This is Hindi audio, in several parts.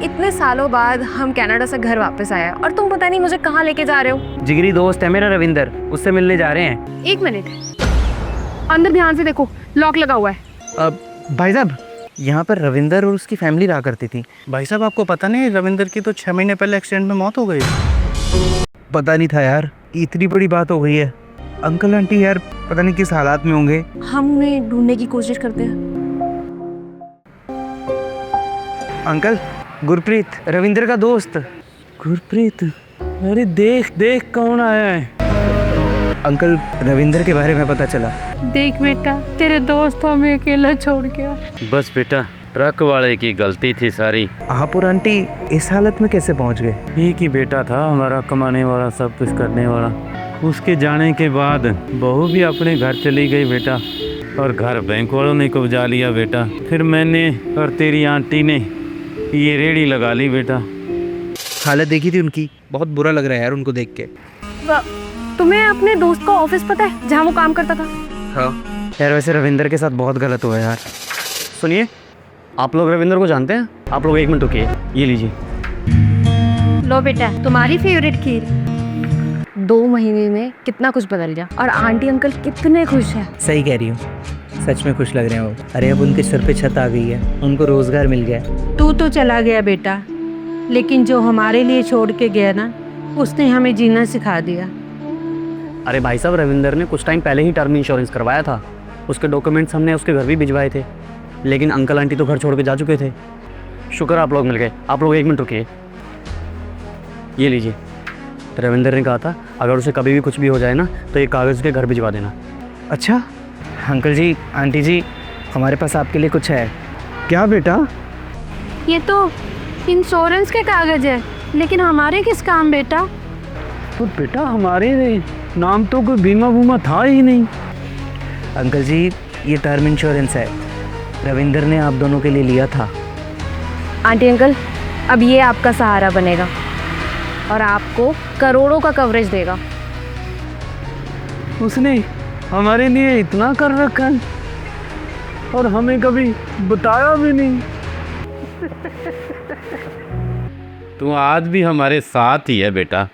इतने सालों बाद हम कनाडा से घर वापस आए और तुम पता नहीं मुझे कहाँ लेके जा रहे हो। जिगरी दोस्त है मेरा रविंदर, उससे मिलने जा रहे हैं। 1 मिनट, अंदर ध्यान से देखो, लॉक लगा हुआ है। भाई साहब, यहाँ पर रविंदर और उसकी फैमिली रहा करती थी। भाई साहब आपको पता नहीं रविंदर की तो 6 महीने पहले एक्सीडेंट में मौत हो गई। पता नहीं था यार, इतनी बड़ी बात हो गई है। अंकल आंटी यार पता नहीं किस हालात में होंगे। हम उन्हें ढूंढने की कोशिश करते हैं। अंकल, गुरप्रीत, रविंदर का दोस्त। गुरप्रीत, अरे देख देख कौन आया है। अंकल, रविंदर के बारे में पता चला। देख बेटा, तेरे दोस्त हमें अकेला छोड़ गया। बस बेटा, ट्रक वाले की गलती थी सारी। आप और आंटी इस हालत में कैसे पहुंच गए? एक ही बेटा था हमारा, कमाने वाला, सब कुछ करने वाला। उसके जाने के बाद बहू भी अपने घर चली गई बेटा, और घर बैंक वालों ने कब्जा लिया बेटा। फिर मैंने और तेरी आंटी ने ये रेहड़ी लगा ली बेटा। हालत देखी थी उनकी, बहुत बुरा लग रहा है यार उनको देख के। तुम्हें अपने दोस्त का ऑफिस पता है जहाँ वो काम करता था? हाँ यार, वैसे रविंदर के साथ बहुत गलत हुआ यार। सुनिए, आप लोग रविंदर को जानते हैं? आप लोग 1 मिनट रुकिए, ये लीजिए। लो बेटा, तुम्हारी फेवरेट खीर। 2 महीने में कितना कुछ बदल गया, और आंटी अंकल कितने खुश हैं। सही कह रही हूँ, सच में खुश लग रहे हैं वो। अरे अब उनके सर पे छत आ गई है, उनको रोजगार मिल गया। तू तो चला गया बेटा, लेकिन जो हमारे लिए छोड़ के गया ना, उसने हमें जीना सिखा दिया। अरे भाई साहब, रविंदर ने कुछ टाइम पहले ही टर्म इंश्योरेंस करवाया था। उसके डॉक्यूमेंट्स हमने उसके घर भी भिजवाए थे, लेकिन अंकल आंटी तो घर छोड़ के जा चुके थे। शुक्र आप लोग मिल गए। आप लोग 1 मिनट रुकिए, ये लीजिए। रविंदर ने कहा था अगर उसे कभी भी कुछ भी हो जाए ना, तो ये कागज़ के घर भिजवा देना। अच्छा अंकल जी, आंटी जी, हमारे पास आपके लिए कुछ है। क्या बेटा? ये तो इंश्योरेंस के कागज है, लेकिन हमारे किस काम बेटा? तो बेटा हमारे नाम तो कोई बीमा वूमा था ही नहीं। अंकल जी, ये टर्म इंश्योरेंस है, रविंदर ने आप दोनों के लिए लिया था। आंटी अंकल, अब ये आपका सहारा बनेगा और आपको करोड़ों का कवरेज देगा। उसने हमारे लिए इतना कर रखा है और हमें कभी बताया भी नहीं। तू आज भी हमारे साथ ही है बेटा।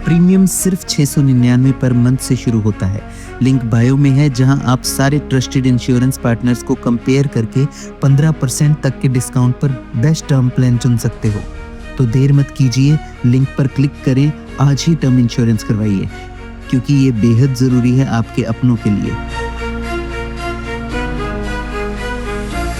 प्रीमियम सिर्फ 699 पर मंथ से शुरू होता है। लिंक बायो में है, जहां आप सारे ट्रस्टेड इंश्योरेंस पार्टनर्स को कंपेयर करके 15% तक के डिस्काउंट पर बेस्ट टर्म प्लान चुन सकते हो। तो देर मत कीजिए, लिंक पर क्लिक करें, आज ही टर्म इंश्योरेंस करवाइए, क्योंकि ये बेहद ज़रूरी है आपके अपनों के लिए।